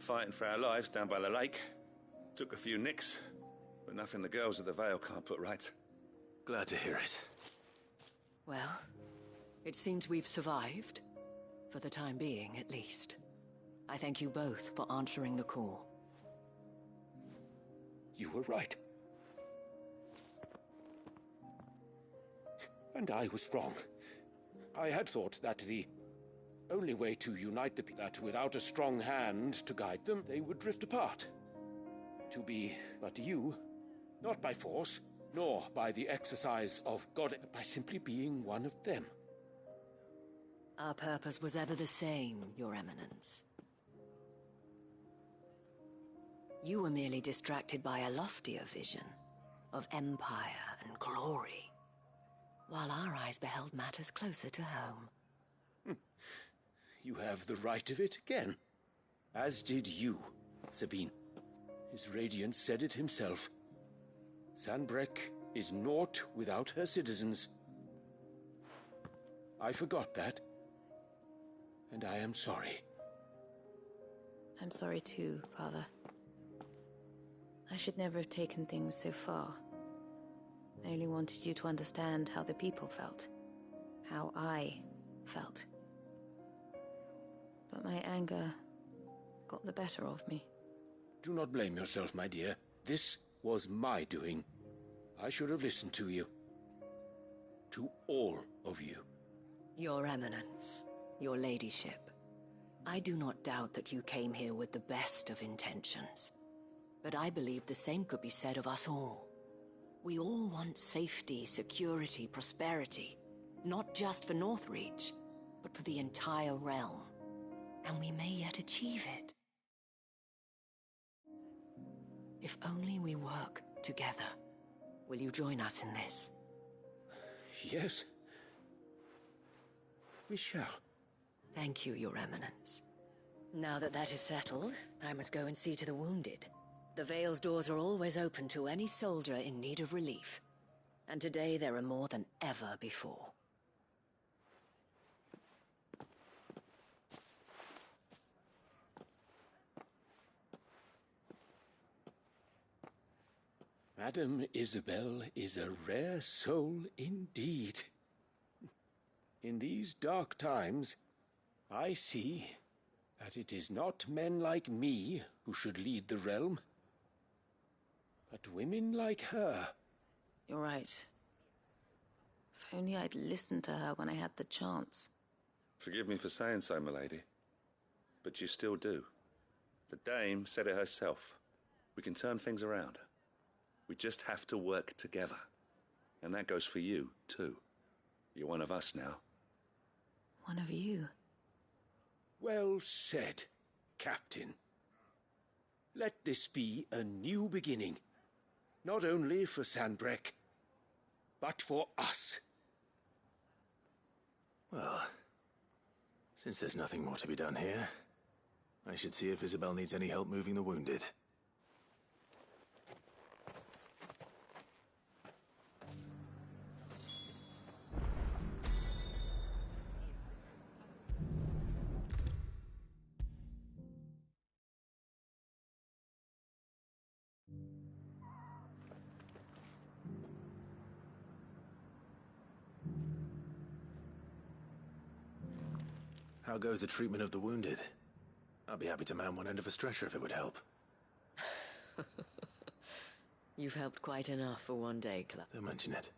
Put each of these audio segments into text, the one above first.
fighting for our lives down by the lake. Took a few nicks, but nothing the girls of the Vale can't put right. Glad to hear it. Well, it seems we've survived. For the time being, at least. I thank you both for answering the call. You were right. And I was wrong. I had thought that the only way to unite the people, that without a strong hand to guide them, they would drift apart. But you, not by force, nor by the exercise of God, by simply being one of them. Our purpose was ever the same, Your Eminence. You were merely distracted by a loftier vision of empire and glory, while our eyes beheld matters closer to home. You have the right of it again. As did you, Sabine. His Radiance said it himself. Sanbreque is naught without her citizens. I forgot that. And I am sorry. I'm sorry too, Father. I should never have taken things so far. I only wanted you to understand how the people felt. How I felt. But my anger got the better of me. Do not blame yourself, my dear. This was my doing. I should have listened to you. To all of you. Your Eminence, your ladyship, I do not doubt that you came here with the best of intentions. But I believe the same could be said of us all. We all want safety, security, prosperity. Not just for Northreach, but for the entire realm. And we may yet achieve it. If only we work together. Will you join us in this? Yes. We shall. Thank you, Your Eminence. Now that that is settled, I must go and see to the wounded. The Vale's doors are always open to any soldier in need of relief. And today there are more than ever before. Madame Isabel is a rare soul indeed. In these dark times, I see that it is not men like me who should lead the realm, but women like her. You're right. If only I'd listened to her when I had the chance. Forgive me for saying so, milady, but you still do. The Dame said it herself. We can turn things around. We just have to work together. And that goes for you, too. You're one of us now. One of you? Well said, Captain. Let this be a new beginning. Not only for Sanbreque, but for us. Well, since there's nothing more to be done here, I should see if Isabel needs any help moving the wounded. How goes the treatment of the wounded? I'll be happy to man one end of a stretcher if it would help. You've helped quite enough for one day, Club. Don't mention it.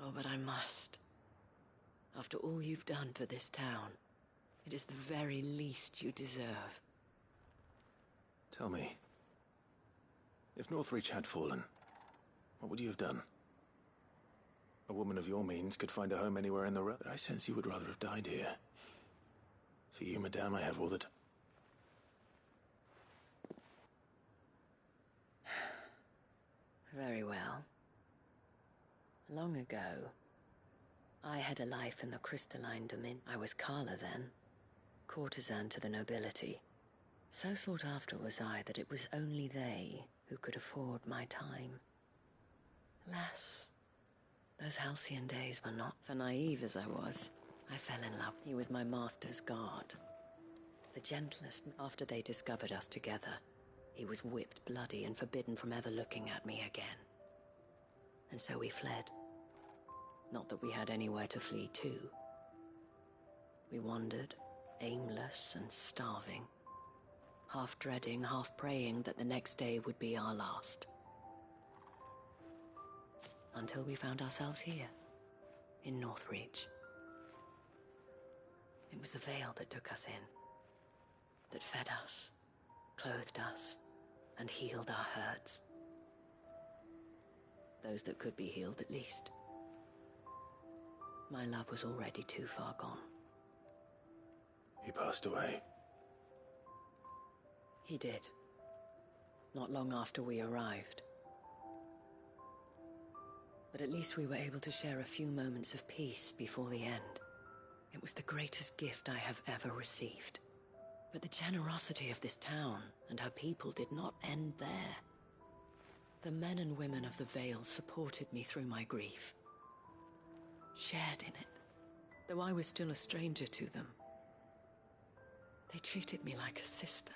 Oh, but I must. After all you've done for this town, it is the very least you deserve. Tell me, if Northreach had fallen, what would you have done? A woman of your means could find a home anywhere in the realm, but I sense you would rather have died here. For you, madame, I have all that. Very well. Long ago, I had a life in the crystalline domain. I was Carla then, courtesan to the nobility. So sought after was I that it was only they who could afford my time. Alas, those halcyon days were not. For naive as I was, I fell in love. He was my master's guard. The gentlest. After they discovered us together, he was whipped bloody and forbidden from ever looking at me again. And so we fled. Not that we had anywhere to flee to. We wandered, aimless and starving, half dreading, half praying that the next day would be our last. Until we found ourselves here, in Northreach. It was the veil that took us in, that fed us, clothed us, and healed our hurts. Those that could be healed, at least. My love was already too far gone. He passed away. He did. Not long after we arrived. But at least we were able to share a few moments of peace before the end. It was the greatest gift I have ever received. But the generosity of this town and her people did not end there. The men and women of the Vale supported me through my grief. Shared in it, though I was still a stranger to them. They treated me like a sister.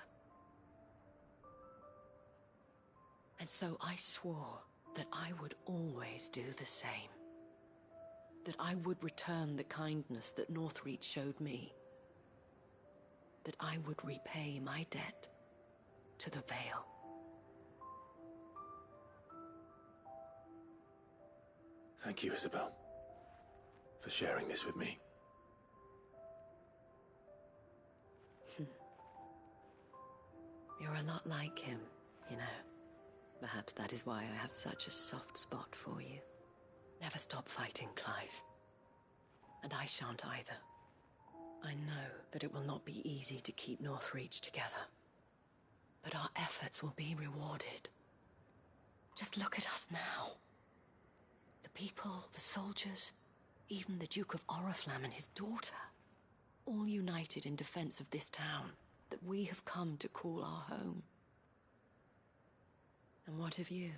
And so I swore that I would always do the same. That I would return the kindness that Northreach showed me. That I would repay my debt to the Vale. Thank you, Isabel, for sharing this with me. You're a lot like him, you know. Perhaps that is why I have such a soft spot for you. Never stop fighting, Clive. And I shan't either. I know that it will not be easy to keep Northreach together. But our efforts will be rewarded. Just look at us now. The people, the soldiers, even the Duke of Oriflamme and his daughter. All united in defense of this town that we have come to call our home. And what of you?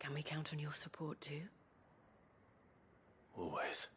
Can we count on your support too? Always.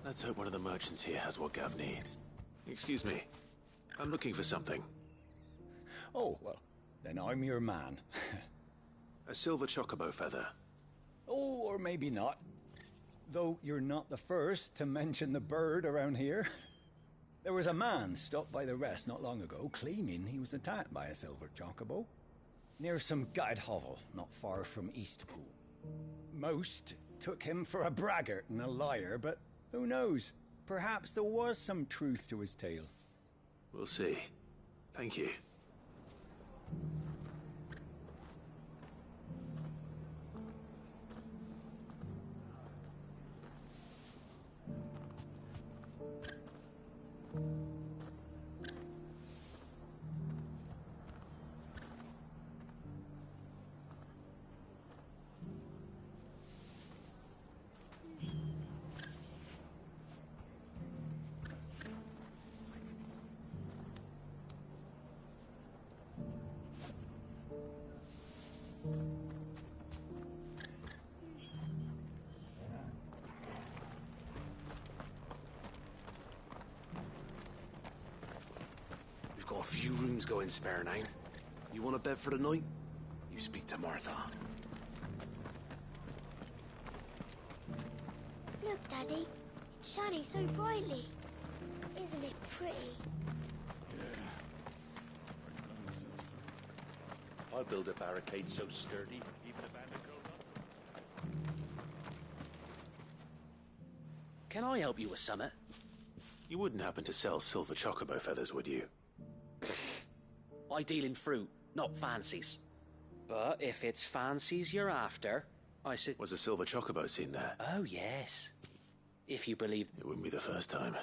Let's hope one of the merchants here has what Gav needs. Excuse me. I'm looking for something. Oh, well, then I'm your man. A silver chocobo feather. Oh, or maybe not. Though you're not the first to mention the bird around here. There was a man stopped by the rest not long ago claiming he was attacked by a silver chocobo. Near some gutted hovel not far from Eastpool. Most took him for a braggart and a liar, but who knows? Perhaps there was some truth to his tale. We'll see. Thank you. We've got a few rooms going spare now. You want a bed for the night? You speak to Martha. Look, Daddy. It's shining so brightly. Isn't it pretty? I'll build a barricade so sturdy, even a bandit could. Can I help you with something? You wouldn't happen to sell silver chocobo feathers, would you? I deal in fruit, not fancies. But if it's fancies you're after, I said... Was a silver chocobo seen there? Oh, yes. If you believe... It wouldn't be the first time.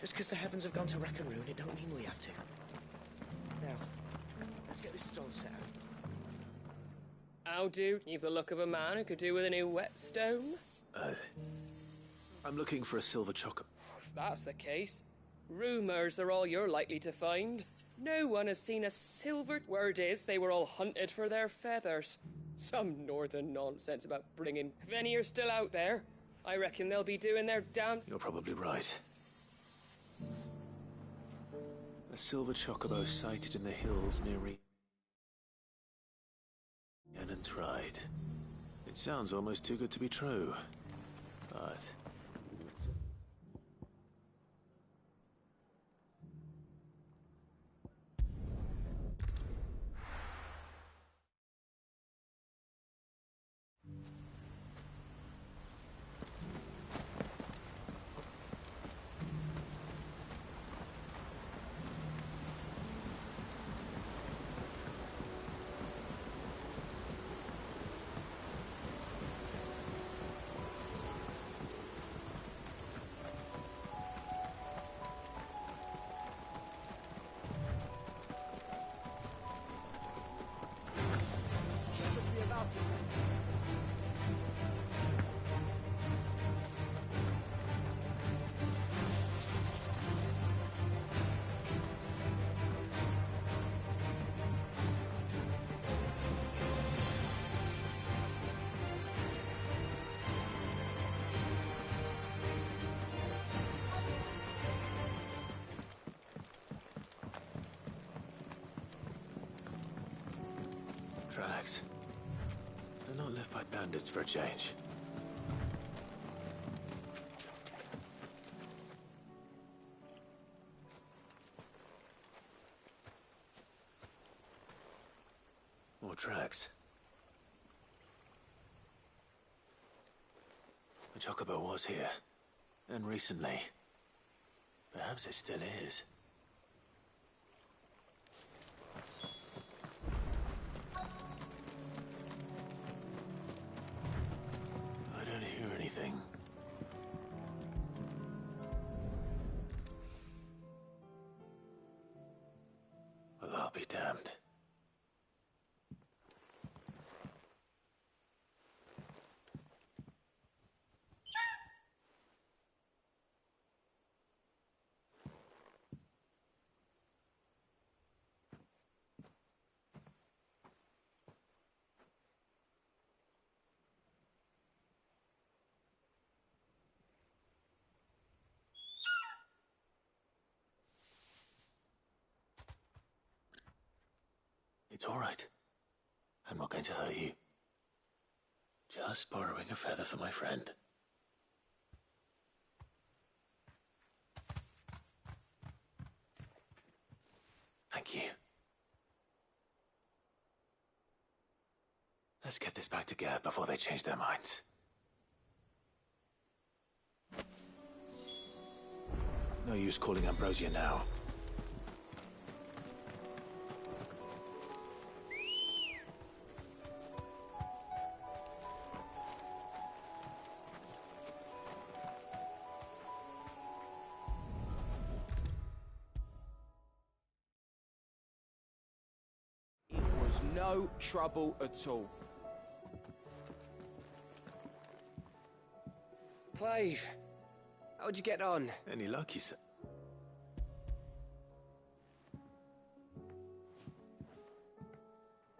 Just because the heavens have gone to rack and ruin, it don't mean we have to. Now, let's get this stone set out. How do? You've the look of a man who could do with a new whetstone. I'm looking for a silver chocobo. If that's the case, rumours are all you're likely to find. No one has seen a silver... Word is, they were all hunted for their feathers. Some northern nonsense about bringing... If any are still out there, I reckon they'll be doing their damn... You're probably right. A silver chocobo sighted in the hills near and tried. It sounds almost too good to be true, but... Tracks. They're not left by bandits for a change. More tracks. The chocobo was here. And recently. Perhaps it still is. Well, I'll be damned. It's all right. I'm not going to hurt you. Just borrowing a feather for my friend. Thank you. Let's get this back to Gav before they change their minds. No use calling Ambrosia now. No trouble at all. Clive, how'd you get on? Any luck, you said?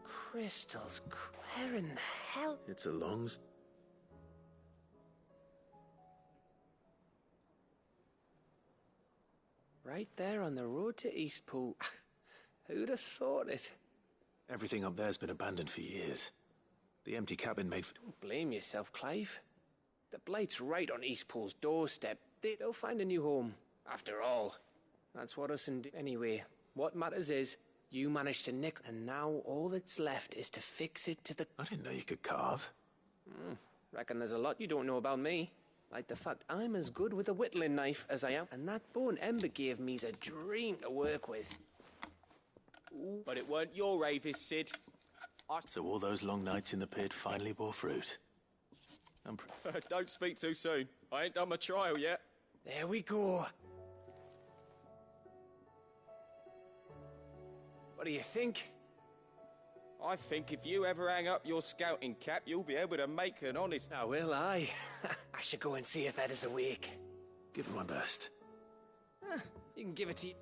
Crystals, where in the hell? It's a long... Right there on the road to Eastpool. Who'd have thought it? Everything up there's been abandoned for years. The empty cabin made for... Don't blame yourself, Clive. The Blight's right on Eastpool's doorstep. They'll find a new home. After all, that's what us and... Anyway, what matters is, you managed to nick, and now all that's left is to fix it to the... I didn't know you could carve. Reckon there's a lot you don't know about me. Like the fact I'm as good with a whittling knife as I am, and that bone Ember gave me's a dream to work with. But it weren't your ravis, Sid. So all those long nights in the pit finally bore fruit. Don't speak too soon. I ain't done my trial yet. There we go. What do you think? I think if you ever hang up your scouting cap, you'll be able to make an honest... Now, will I? I should go and see if Ed is awake. Give it my best. You can give it to you.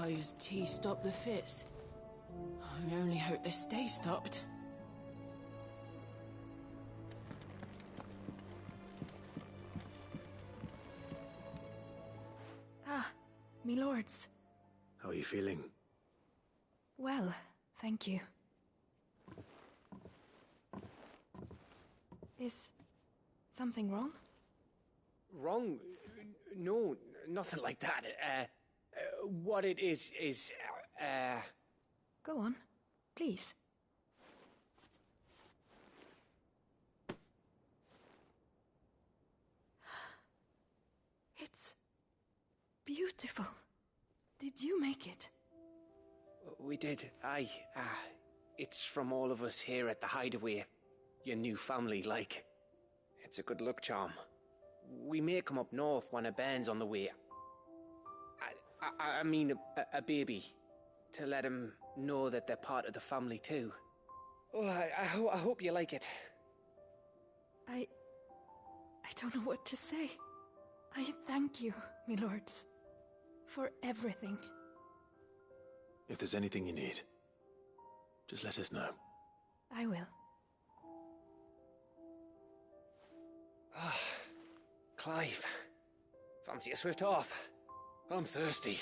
Ty's tea stopped the fits. I only hope they stay stopped. Ah, me lords. How are you feeling? Well, thank you. Is something wrong? Wrong? No, nothing like that. What it is... Go on, please. It's beautiful. Did you make it? We did. Aye. It's from all of us here at the Hideaway. Your new family, like. It's a good luck charm. We may come up north when a band's on the way. I mean a baby. To let him know that they're part of the family too. Oh, I hope you like it. I don't know what to say. I thank you, me lords, for everything. If there's anything you need, just let us know. I will. Clive, fancy a swift off? I'm thirsty.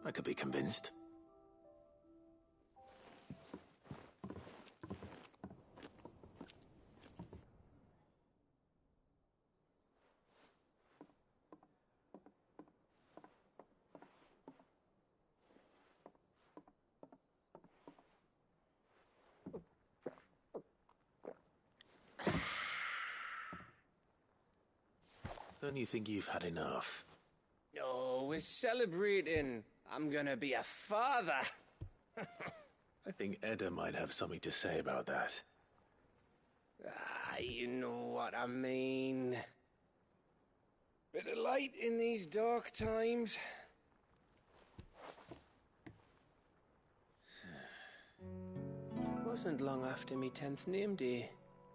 I could be convinced. Don't you think you've had enough? No, we're celebrating. I'm gonna be a father. I think Edda might have something to say about that. You know what I mean. Bit of light in these dark times. Wasn't long after me 10th name day.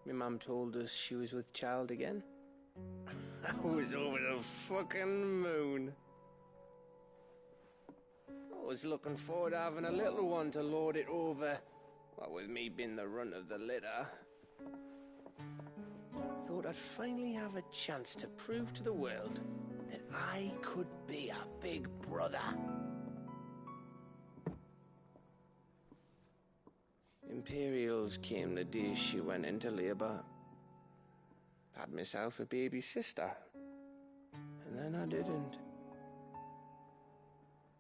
My mum told us she was with child again. I was over the fucking moon. I was looking forward to having a little one to lord it over. What with me being the runt of the litter. Thought I'd finally have a chance to prove to the world that I could be a big brother. Imperials came the day she went into labour. Had myself a baby sister. And then I didn't.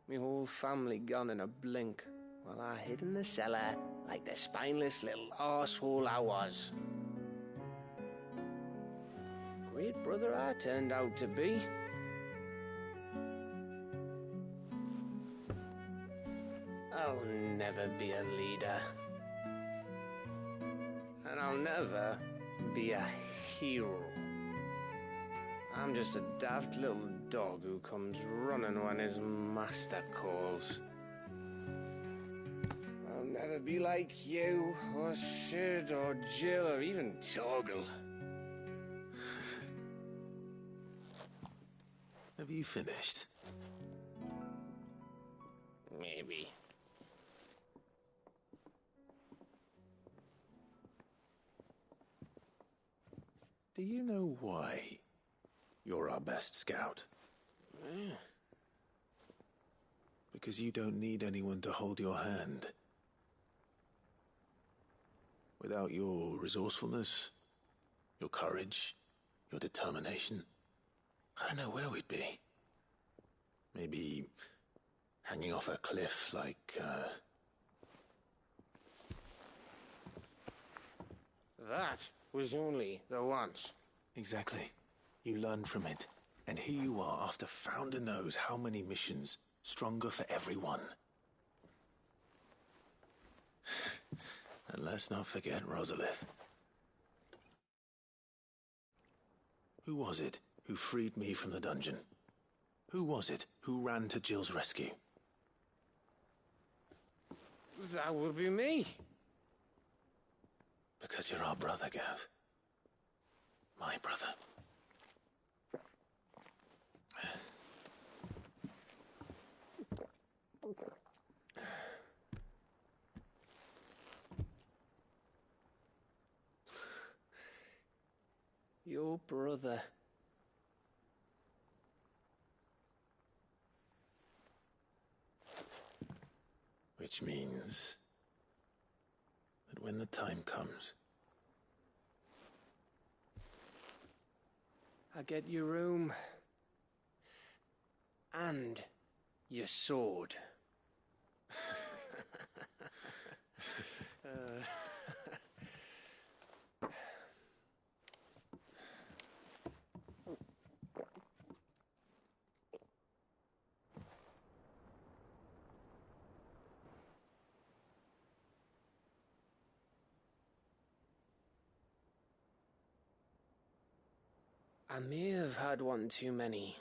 Me whole family gone in a blink, while I hid in the cellar like the spineless little arsehole I was. Great brother I turned out to be. I'll never be a leader. And I'll never be a hero. I'm just a daft little dog who comes running when his master calls. I'll never be like you, or Sid, or Jill, or even Torgal. Have you finished? Maybe. Do you know why you're our best scout? Because you don't need anyone to hold your hand. Without your resourcefulness, your courage, your determination, I don't know where we'd be. Maybe hanging off a cliff like, That was only the once. Exactly. You learned from it. And here you are, after Founder knows how many missions, stronger for everyone. And let's not forget Rosalith. Who was it who freed me from the dungeon? Who was it who ran to Jill's rescue? That would be me. Because you're our brother, Gav. My brother. Your brother. Which means that when the time comes, I get your room. And your sword. I may have had one too many.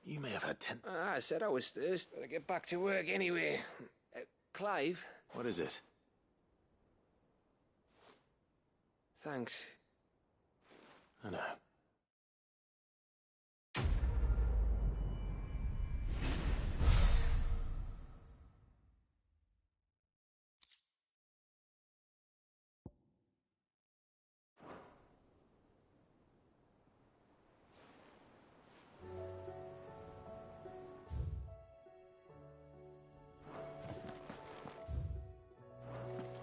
You may have had 10. I said I was thirsty. Better get back to work anyway. Clive? What is it? Thanks. I know.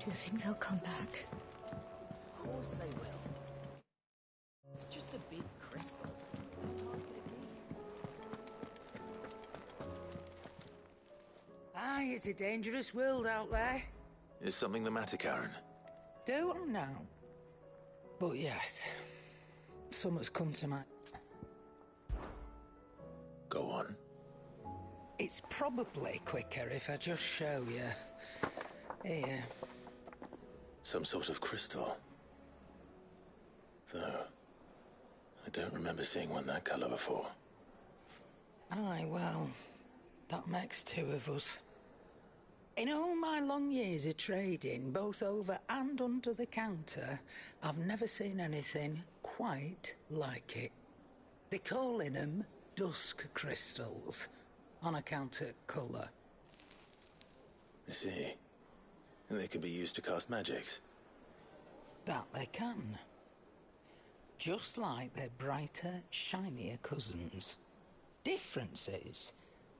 Do you think they'll come back? Of course they will. It's just a big crystal. How hard could it be? Aye, it's a dangerous world out there. Is something the matter, Karen? Don't know. But yes, something's come to my... Go on. It's probably quicker if I just show you. Here. Some sort of crystal. Though, I don't remember seeing one that colour before. Aye, well, that makes two of us. In all my long years of trading, both over and under the counter, I've never seen anything quite like it. They're calling them dusk crystals, on account of colour. I see. And they can be used to cast magics. That they can. Just like their brighter, shinier cousins. Difference is,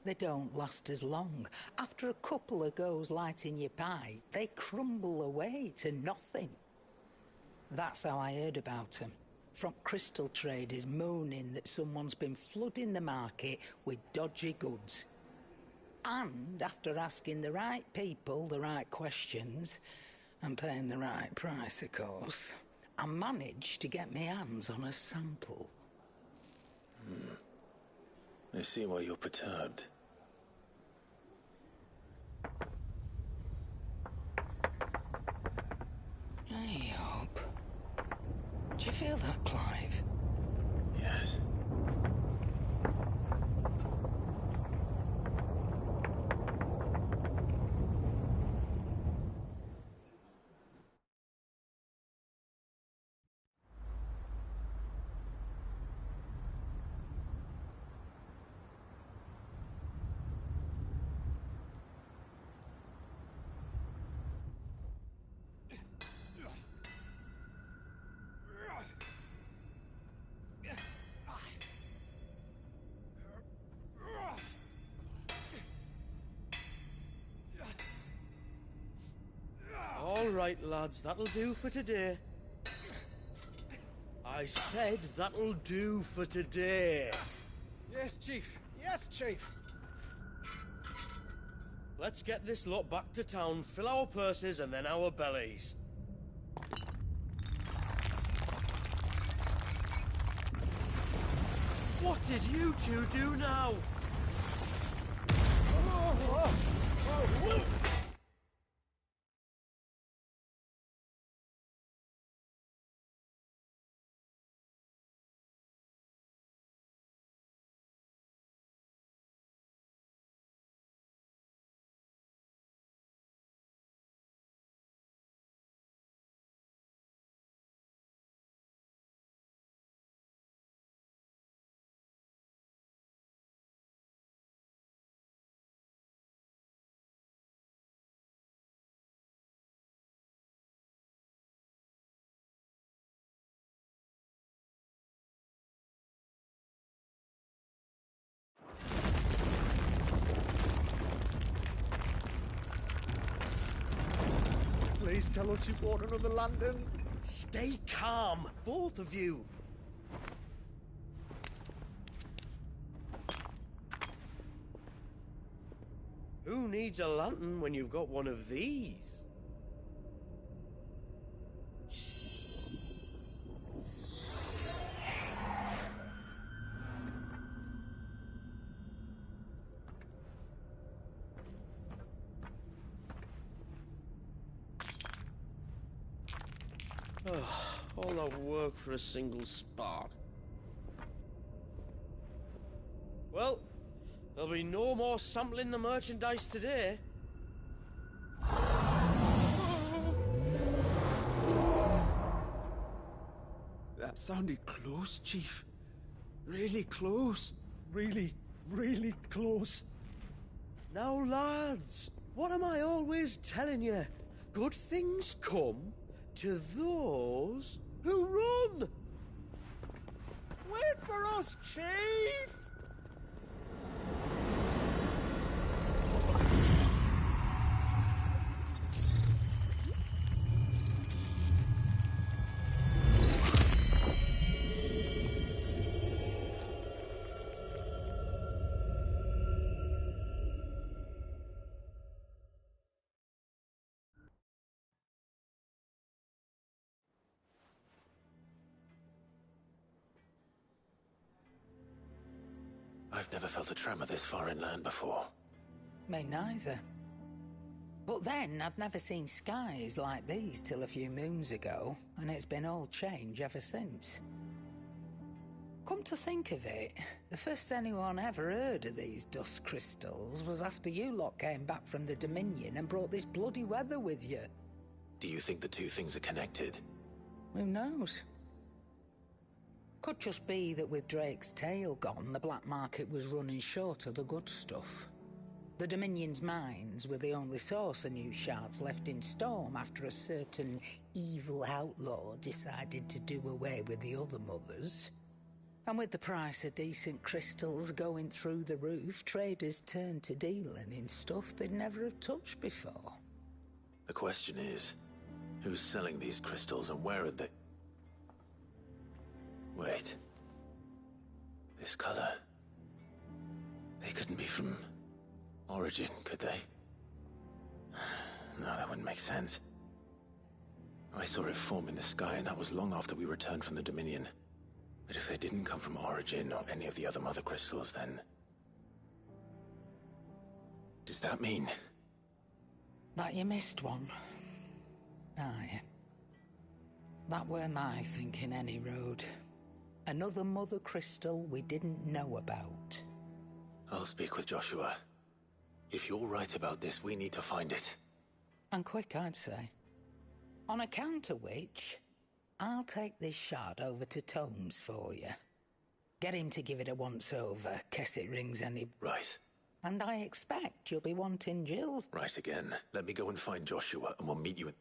they don't last as long. After a couple of goes lighting your pipe, they crumble away to nothing. That's how I heard about them. From crystal traders moaning that someone's been flooding the market with dodgy goods. And after asking the right people the right questions, and paying the right price, of course, I managed to get my hands on a sample. I see why you're perturbed. Hey, Hope. Do you feel that, Clive? Yes. All right, lads, that'll do for today. I said that'll do for today. Yes, Chief. Yes, Chief. Let's get this lot back to town, fill our purses and then our bellies. What did you two do now? Please tell us you bought another lantern. Stay calm, both of you. Who needs a lantern when you've got one of these? All that work for a single spark. Well, there'll be no more sampling the merchandise today. That sounded close, Chief. Really close. Really, really close. Now, lads, what am I always telling you? Good things come to those who run! Wait for us, Chief! I've never felt a tremor this far inland before. Me neither. But then, I'd never seen skies like these till a few moons ago, and it's been all change ever since. Come to think of it, the first anyone ever heard of these dust crystals was after you lot came back from the Dominion and brought this bloody weather with you. Do you think the two things are connected? Who knows? Could just be that with Drake's tail gone, the black market was running short of the good stuff. The Dominion's mines were the only source of new shards left in Storm after a certain evil outlaw decided to do away with the other mothers. And with the price of decent crystals going through the roof, traders turned to dealing in stuff they'd never have touched before. The question is, who's selling these crystals and where are they? Wait. This color. They couldn't be from Origin, could they? No, that wouldn't make sense. I saw it form in the sky, and that was long after we returned from the Dominion. But if they didn't come from Origin or any of the other mother crystals, then... does that mean... that you missed one? Aye. That were my thinking, any road. Another mother crystal we didn't know about. I'll speak with Joshua. If you're right about this, we need to find it. And quick, I'd say. On account of which, I'll take this shard over to Tomes for you. Get him to give it a once-over, case it rings any... Right. And I expect you'll be wanting Jill's... Right again. Let me go and find Joshua, and we'll meet you in...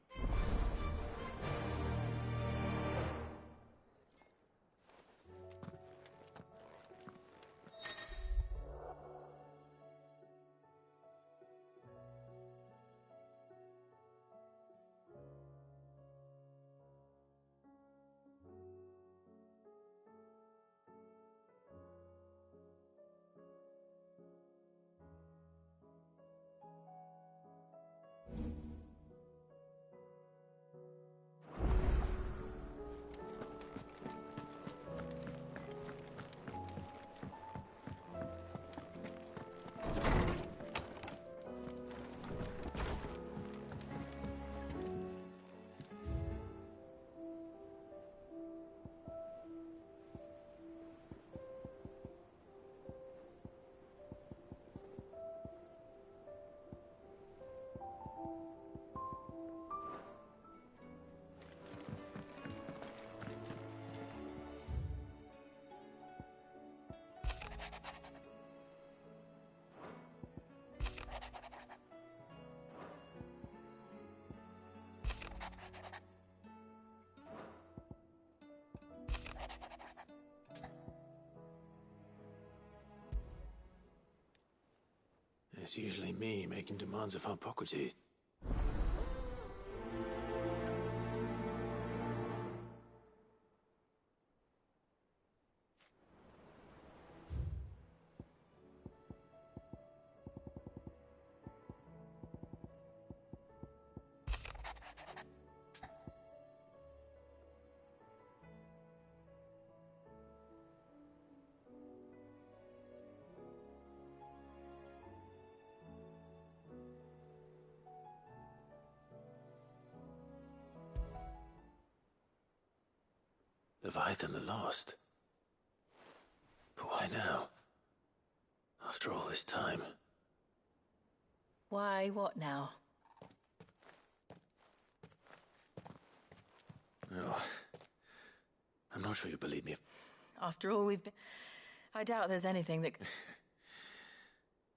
It's usually me making demands of Hippocrates. Leviathan the Lost. But why now? After all this time. Why, what now? Oh, I'm not sure you believe me. After all we've been... I doubt there's anything that...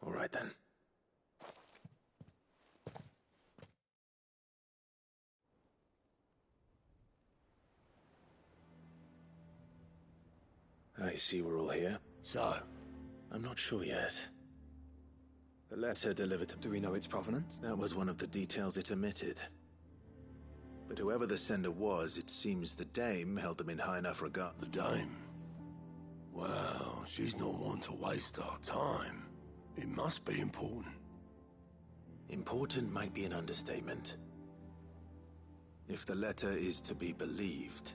All right, then. I see we're all here. So? I'm not sure yet. The letter delivered to... Do we know its provenance? That was one of the details it omitted. But whoever the sender was, it seems the dame held them in high enough regard. The dame? Well, she's not one to waste our time. It must be important. Important might be an understatement. If the letter is to be believed,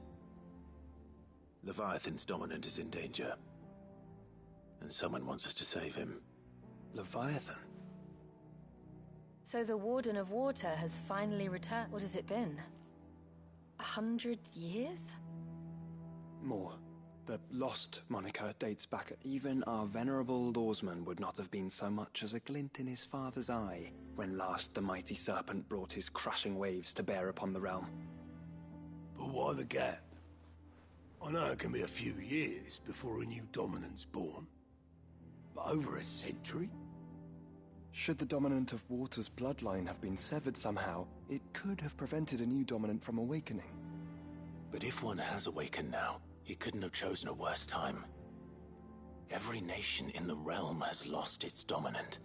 Leviathan's dominant is in danger. And someone wants us to save him. Leviathan? So the Warden of Water has finally returned. What has it been? 100 years? More. The lost moniker dates back. Even our venerable lawsman would not have been so much as a glint in his father's eye when last the mighty serpent brought his crushing waves to bear upon the realm. But why the gap? I know it can be a few years before a new dominant's born. But over a century? Should the dominant of Water's bloodline have been severed somehow, it could have prevented a new dominant from awakening. But if one has awakened now, he couldn't have chosen a worse time. Every nation in the realm has lost its dominant.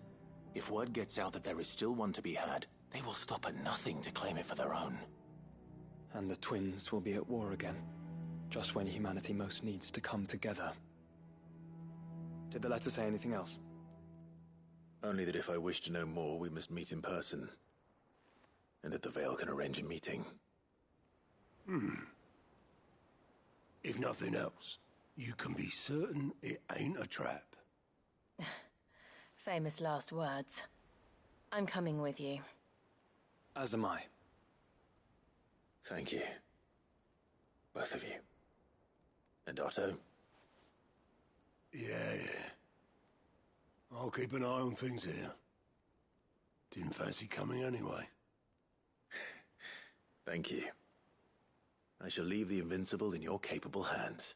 If word gets out that there is still one to be had, they will stop at nothing to claim it for their own. And the twins will be at war again, just when humanity most needs to come together. Did the letter say anything else? Only that if I wish to know more, we must meet in person. And that the Veil can arrange a meeting. If nothing else, you can be certain it ain't a trap. Famous last words. I'm coming with you. As am I. Thank you. Both of you. And Otto? Yeah. I'll keep an eye on things here. Didn't fancy coming anyway. Thank you. I shall leave the Invincible in your capable hands.